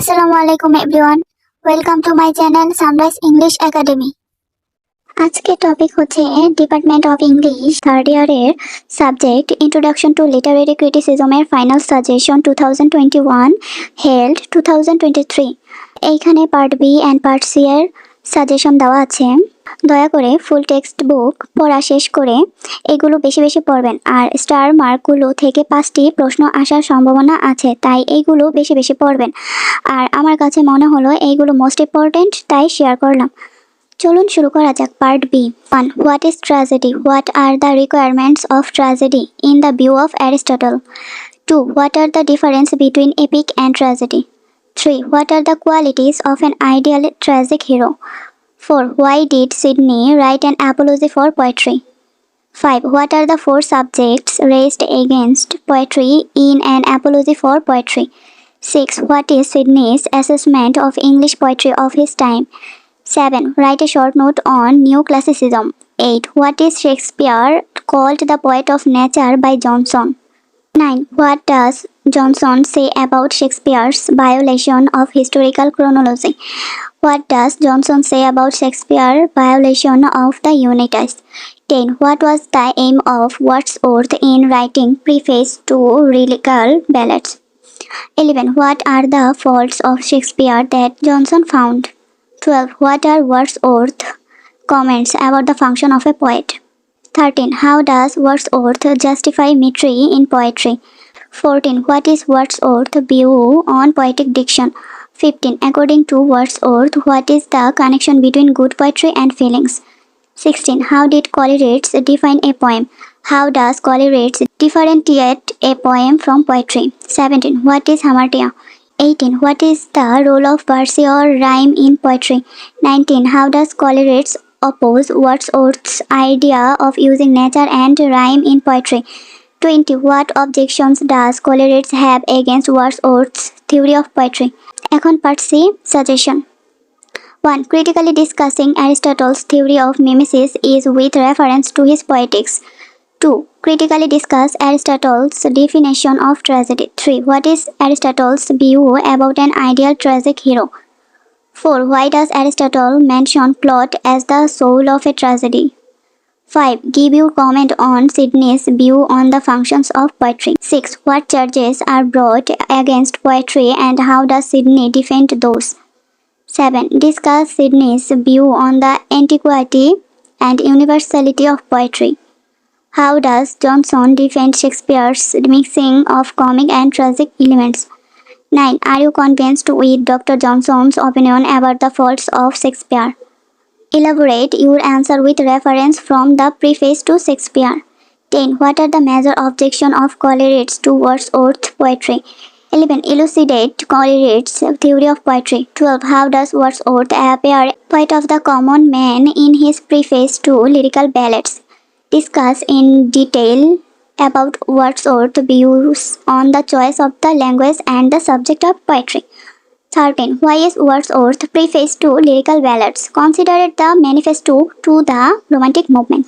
Assalamualaikum everyone. Welcome to my channel Sunrise English Academy. আজকে topic হচ্ছে department of English third ইয়ারের subject introduction to literary ক্রিটিসিজমের final suggestion 2021 held 2023। এইখানে part B and part C এর suggestion দেওয়া আছে। দয়া করে ফুল টেক্সট বুক পড়া শেষ করে এগুলো বেশি বেশি পড়বেন। আর স্টার মার্কগুলো থেকে 5টি প্রশ্ন আসার সম্ভাবনা আছে, তাই এইগুলো বেশি বেশি পড়বেন। আর আমার কাছে মনে হলো এইগুলো মোস্ট ইম্পর্টেন্ট, তাই শেয়ার করলাম। চলুন শুরু করা যাক। Part b. 1. What is tragedy? What are the requirements of tragedy in the view of Aristotle? 2. What are the difference between epic and tragedy? 3. What are the qualities of an ideal tragic hero? 4. Why did Sidney write an apology for poetry? 5. What are the 4 subjects raised against poetry in an apology for poetry? 6. What is Sidney's assessment of English poetry of his time? 7. Write a short note on New Classicism. 8. What is Shakespeare called the poet of nature by Johnson? 9. What does Johnson say about Shakespeare's violation of historical chronology? What does Johnson say about Shakespeare's violation of the unities? 10. What was the aim of Wordsworth in writing preface to lyrical ballads? 11. What are the faults of Shakespeare that Johnson found? 12. What are Wordsworth's comments about the function of a poet? 13. How does Wordsworth justify metre in poetry? 14. What is Wordsworth's view on poetic diction? 15. According to Wordsworth, what is the connection between good poetry and feelings? 16. How did Coleridge define a poem? How does Coleridge differentiate a poem from poetry? 17. What is hamartia? 18. What is the role of verse or rhyme in poetry? 19. How does Coleridge oppose Wordsworth's idea of using nature and rhyme in poetry? 20. What objections does Coleridge have against Wordsworth's theory of poetry? এখন part c suggestion. 1. Critically discussing Aristotle's theory of mimesis is with reference to his poetics. 2. Critically discuss Aristotle's definition of tragedy. 3. What is Aristotle's view about an ideal tragic hero? 4. Why does Aristotle mention plot as the soul of a tragedy? 5. Give your comment on Sidney's view on the functions of poetry. 6. What charges are brought against poetry and how does Sidney defend those? 7. Discuss Sidney's view on the antiquity and universality of poetry. How does Johnson defend Shakespeare's mixing of comic and tragic elements? 9. Are you convinced with Dr. Johnson's opinion about the faults of Shakespeare? Elaborate your answer with reference from the preface to Shakespeare. 10. What are the major objections of Coleridge to Wordsworth's poetry? 11. Elucidate Coleridge's theory of poetry. 12. How does Wordsworth appear poet of the common man in his preface to lyrical ballads? Discuss in detail about Wordsworth's views on the choice of the language and the subject of poetry. 13. Why is Wordsworth's preface to lyrical ballads considered the manifesto to the Romantic movement?